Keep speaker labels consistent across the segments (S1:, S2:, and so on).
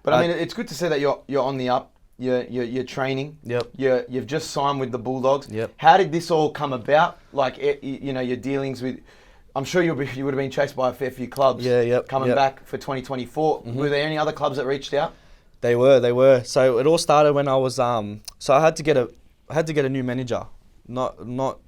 S1: But I mean, it's good to see that you're on the up. You're training.
S2: Yep.
S1: You've just signed with the Bulldogs.
S2: Yep.
S1: How did this all come about? Like, your dealings with. I'm sure you would have been chased by a fair few clubs.
S2: Yeah. Yep.
S1: Coming back for 2024.
S2: Mm-hmm.
S1: Were there any other clubs that reached out?
S2: They were. So it all started when I was so I had to get a new manager. Not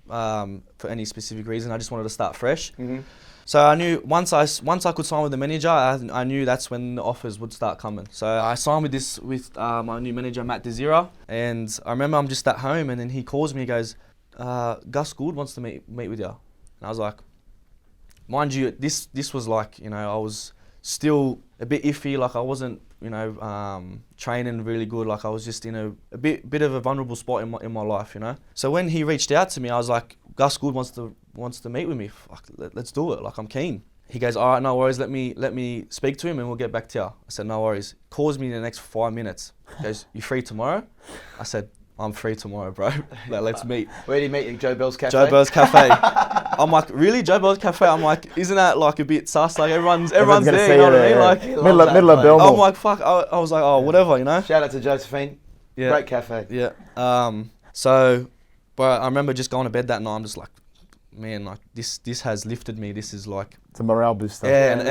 S2: for any specific reason. I just wanted to start fresh.
S1: Mm-hmm.
S2: So I knew once I could sign with the manager, I knew that's when the offers would start coming. So I signed with my new manager, Matt Desira, and I remember I'm just at home, and then he calls me. He goes, "Gus Gould wants to meet with you," and I was like, mind you, this was like, I was still a bit iffy. Like I wasn't, training really good. Like I was just in a bit of a vulnerable spot in my life, So when he reached out to me, I was like, Gus Gould wants to meet with me. Fuck, let's do it. Like I'm keen. He goes, all right, no worries. Let me speak to him and we'll get back to you. I said, no worries. Calls me in the next 5 minutes. He goes, you free tomorrow? I said, I'm free tomorrow, bro. Let's meet.
S1: Where did he meet you? Joe Bell's Cafe?
S2: Joe Bell's Cafe. I'm like, really? Joe Bell's Cafe? I'm like, isn't that like a bit sus? Like everyone's there, you know what I mean? Like
S3: middle of Belmore.
S2: I'm like, fuck. I was like, oh, whatever,
S1: Shout out to Josephine.
S2: Yeah.
S1: Great cafe.
S2: Yeah. But I remember just going to bed that night. I'm just like, man, like this has lifted me. This is like
S3: it's a morale booster.
S2: Yeah, and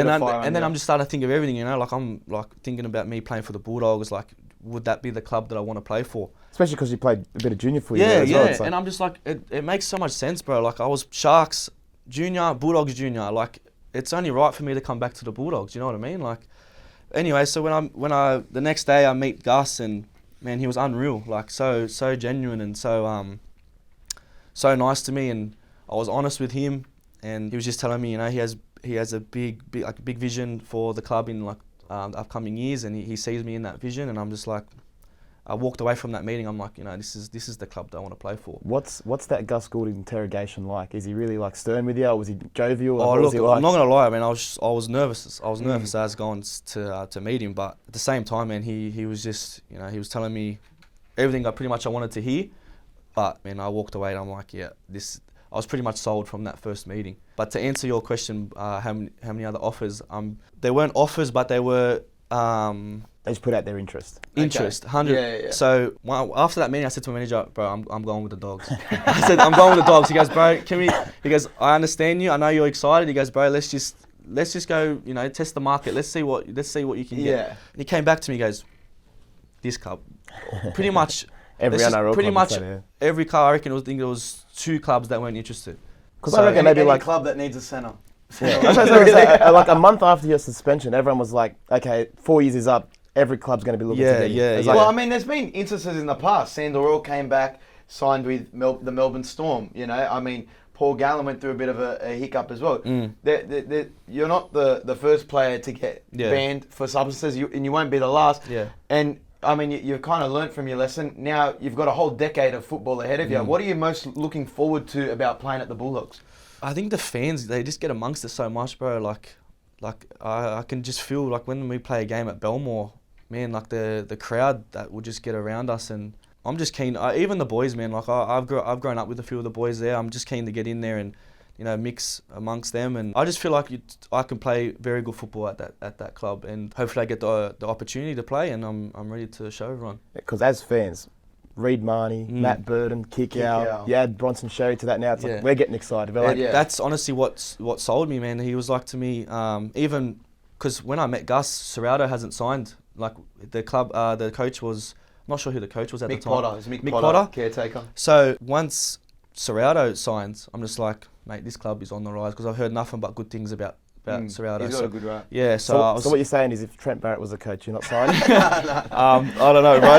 S2: then I'm just starting to think of everything, Like I'm like thinking about me playing for the Bulldogs. Like, would that be the club that I want to play for?
S3: Especially because you played a bit of junior footy.
S2: Yeah,
S3: as
S2: yeah.
S3: well. Like,
S2: and I'm just like, it makes so much sense, bro. Like I was Sharks junior, Bulldogs junior. Like it's only right for me to come back to the Bulldogs. You know what I mean? Like, anyway, so when I the next day I meet Gus, and man, he was unreal. Like so genuine and so nice to me, and I was honest with him, and he was just telling me, he has a big vision for the club in like the upcoming years, and he sees me in that vision, and I'm just like, I walked away from that meeting. I'm like, this is the club that I want to play for.
S3: What's that Gus Gould interrogation like? Is he really like stern with you, or was he jovial?
S2: Oh,
S3: look, was he like?
S2: I'm not gonna lie. I mean, I was nervous. I was nervous as going to meet him, but at the same time, man, he was just, he was telling me everything I wanted to hear. But man, I walked away and I'm like, yeah, I was pretty much sold from that first meeting. But to answer your question, how many other offers? There weren't offers, but they were.
S3: They just put out their interest.
S2: Interest,
S1: okay.
S2: 100. Yeah. So after that meeting, I said to my manager, bro, I'm going with the Dogs. I said, I'm going with the Dogs. He goes, bro, he goes, I understand you. I know you're excited. He goes, bro, let's just go, test the market. Let's see what you can get.
S1: Yeah.
S2: He came back to me, he goes, this club, pretty much.
S3: Every NRL
S2: pretty much
S3: yeah.
S2: every club. I reckon there was 2 clubs that weren't interested.
S3: Because I reckon maybe
S1: like club that needs a centre.
S3: Yeah. I was gonna say, like a month after your suspension, everyone was like, okay, 4 years is up. Every club's going to be looking to get you.
S2: Yeah.
S1: Well, I mean, there's been instances in the past. Sandor Royal came back, signed with the Melbourne Storm. I mean, Paul Gallen went through a bit of a hiccup as well. You're not the first player to get banned for substances, and you won't be the last.
S2: Yeah.
S1: And I mean, you've kind of learnt from your lesson. Now you've got a whole decade of football ahead of you. What are you most looking forward to about playing at the Bulldogs?
S2: I think the fans, they just get amongst it so much, bro. Like I can just feel like when we play a game at Belmore, man, like the crowd that will just get around us, and I'm just keen. Even the boys, man. Like I've grown up with a few of the boys there. I'm just keen to get in there and mix amongst them, and I just feel like I can play very good football at that club, and hopefully I get the opportunity to play, and I'm ready to show everyone.
S3: Because as fans, Reid Marnie, Matt Burton, kick out. You add Bronson Xerri to that now. It's like we're getting excited. We're like,
S2: That's honestly what sold me, man. He was like to me, even because when I met Gus, Serraldo hasn't signed. Like the club, the coach was, I'm not sure who the coach was at the time.
S1: Mick Potter. It was Mick Potter, caretaker.
S2: So once Serraldo signs, I'm just like, mate, this club is on the rise, because I've heard nothing but good things about Serraldo.
S1: He's got a good rap.
S2: Yeah,
S3: so what you're saying is if Trent Barrett was a coach, you're not signing?
S2: I don't know, bro.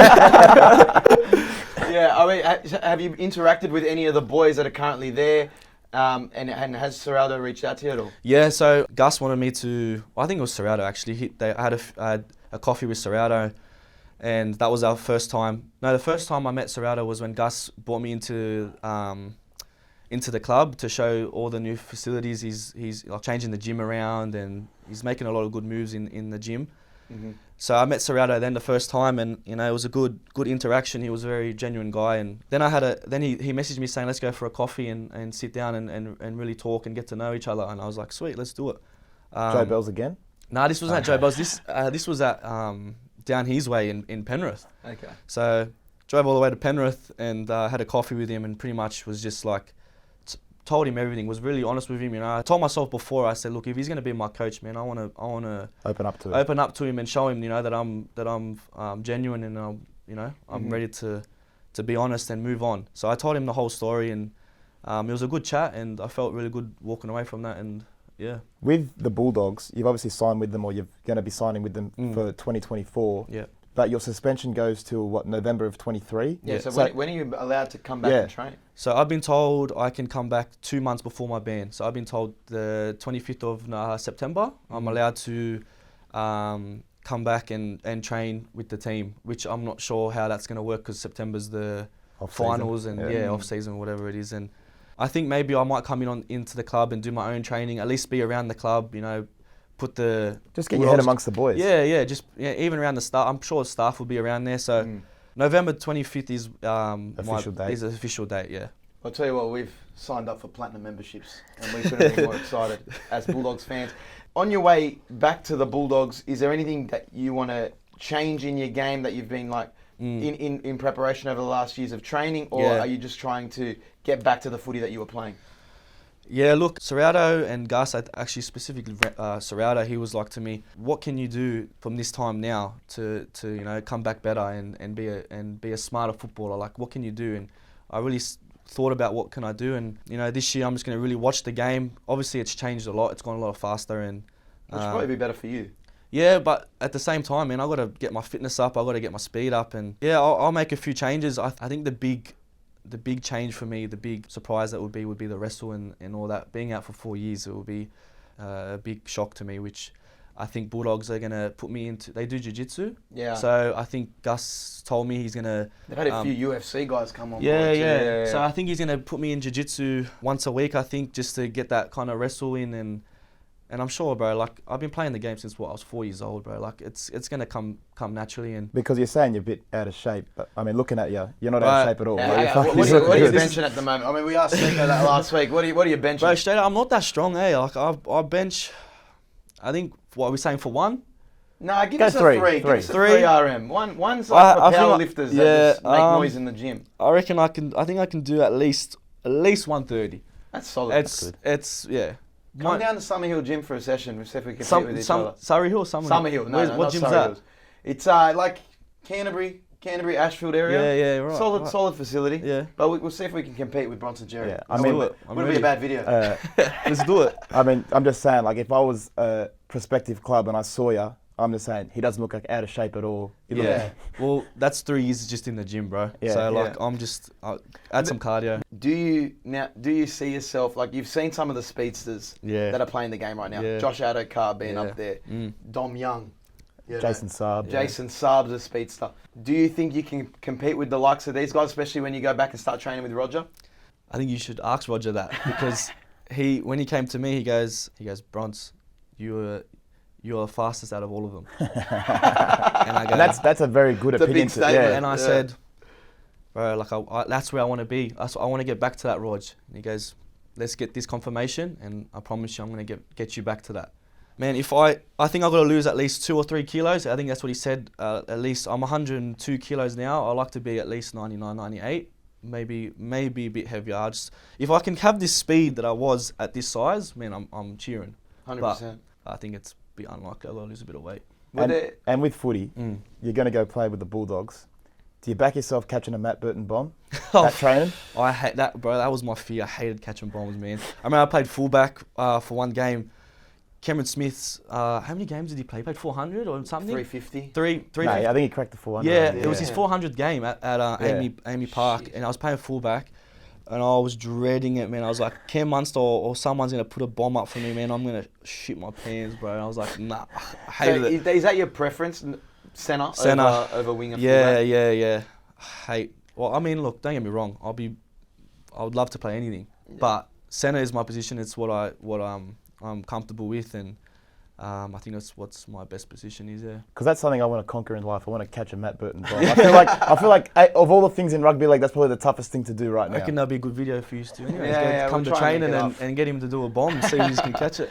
S1: Yeah, I mean, have you interacted with any of the boys that are currently there? And has Serraldo reached out to you at all?
S2: Yeah, so Gus wanted me to, I think it was Serraldo actually. I had a coffee with Serraldo, and that was our first time. No, the first time I met Serraldo was when Gus brought me into the club to show all the new facilities. He's like changing the gym around, and he's making a lot of good moves in the gym. Mm-hmm. So I met Serraldo then the first time, and it was a good interaction. He was a very genuine guy, and then he messaged me saying, let's go for a coffee and sit down and really talk and get to know each other. And I was like, sweet, let's do it.
S3: Joe Bells again?
S2: Nah, this wasn't at Joe Bells. This was at down his way in Penrith.
S1: Okay.
S2: So drove all the way to Penrith and had a coffee with him and pretty much was just like, told him everything, was really honest with him. You know, I told myself before, I said, look, if he's going to be my coach, man, I want to
S3: open up to him
S2: and show him, you know, that I'm genuine and I'm ready to be honest and move on. So I told him the whole story and it was a good chat and I felt really good walking away from that. And yeah.
S3: With the Bulldogs, you've obviously signed with them, or you're going to be signing with them for 2024.
S2: Yeah.
S3: But your suspension goes till what, November of 23?
S1: Yeah. So when are you allowed to come back and train?
S2: So I've been told I can come back 2 months before my ban. So I've been told the 25th of September I'm allowed to come back and train with the team, which I'm not sure how that's going to work because September's the finals and off season, whatever it is. And I think maybe I might come into the club and do my own training, at least be around the club, you know,
S3: just get your head amongst the boys.
S2: Even around the staff. I'm sure the staff will be around there. So November 25th is the official date. Yeah.
S1: I'll tell you what, we've signed up for platinum memberships and we couldn't be more excited as Bulldogs fans. On your way back to the Bulldogs, is there anything that you want to change in your game that you've been like in preparation over the last years of training, or are you just trying to get back to the footy that you were playing?
S2: Yeah, look, Serrato and Gus, actually specifically Serrato, he was like to me, what can you do from this time now to you know, come back better and be a smarter footballer? Like, what can you do? And I really thought about what can I do, and you know, this year I'm just going to really watch the game. Obviously, it's changed a lot. It's gone a lot faster, and
S1: which probably be better for you.
S2: Yeah, but at the same time, man, I got to get my fitness up. I got to get my speed up, and yeah, I'll make a few changes. I think the big change for me, the big surprise that would be the wrestle and all that. Being out for 4 years, it will be a big shock to me, which I think Bulldogs are going to put me into. They do jiu-jitsu. Yeah. So I think Gus told me he's going to...
S1: They've had a few UFC guys come on board.
S2: Yeah. So I think he's going to put me in jiu-jitsu once a week, I think, just to get that kind of wrestle in. And I'm sure, bro, like, I've been playing the game since, I was 4 years old, bro. Like, it's going to come naturally. And
S3: because you're saying you're a bit out of shape, but, I mean, looking at you, you're not out of shape at all.
S1: What are you benching at the moment? I mean, we asked Nico that last week. What are you benching?
S2: Bro, straight up, I'm not that strong, Like, I bench, I think, what are we saying, for one?
S1: No, give us a three. Give us a 3 RM. One's like for power lifters that just make noise in the gym.
S2: I reckon I think I can do at least 130.
S1: That's solid.
S2: It's yeah.
S1: Come down to Summer Hill Gym for a session. We'll see if we can compete with each other.
S2: Surrey Hill, Summer Hill.
S1: No, what gym's that? It's like Canterbury, Ashfield area.
S2: Yeah, right.
S1: Solid facility.
S2: Yeah.
S1: But we'll see if we can compete with Bronson Xerri.
S3: Yeah, I mean,
S1: would be a bad video.
S2: Let's do it.
S3: I mean, I'm just saying, like, if I was a prospective club and I saw you, I'm just saying, he doesn't look like out of shape at all.
S2: Well, that's 3 years just in the gym, bro. Yeah. So, like, I'll add some cardio.
S1: Do you see yourself, like, you've seen some of the speedsters that are playing the game right now. Yeah. Josh Adokar being up there. Dom Young.
S3: Jason Saab.
S1: Jason Saab's a speedster. Do you think you can compete with the likes of these guys, especially when you go back and start training with Roger?
S2: I think you should ask Roger that because when he came to me, he goes, Bronce, you're the fastest out of all of them. And I go,
S3: that's a very good opinion.
S1: A big statement.
S2: And I said, bro, like that's where I want to be. I want to get back to that, Rog. And he goes, let's get this confirmation, and I promise you, I'm going to get you back to that. Man, I think I've got to lose at least 2 or 3 kilos. I think that's what he said. At least I'm 102 kilos now. I like to be at least 99, 98. Maybe a bit heavier. If I can have this speed that I was at this size, man, I'm cheering.
S1: 100%.
S2: But I think it's a bit unlikely. I've got to lose a bit of weight.
S3: And with footy, you're going to go play with the Bulldogs. Do you back yourself catching a Matt Burton bomb at training?
S2: I hate that, bro. That was my fear. I hated catching bombs, man. I remember I played fullback for one game. Cameron Smith's, how many games did he play? He played 400 or something?
S1: 350.
S2: 350.
S3: No, I think he cracked the 400.
S2: Yeah, it was his 400th game at Amy Park, and I was playing fullback, and I was dreading it, man. I was like, Cam Munster or someone's going to put a bomb up for me, man. I'm going to shit my pants, bro. And I was like, nah, I hated it.
S1: Is that your preference, centre. Over winger?
S2: Yeah. Well, I mean, look, don't get me wrong. I would love to play anything, but centre is my position. It's what I'm comfortable with, and I think that's what's my best position is there.
S3: Because that's something I want to conquer in life. I want to catch a Matt Burton bomb. I feel like of all the things in rugby league, that's probably the toughest thing to do right now.
S2: I reckon that'll be a good video for you to come to training and get him to do a bomb and see if he can catch it.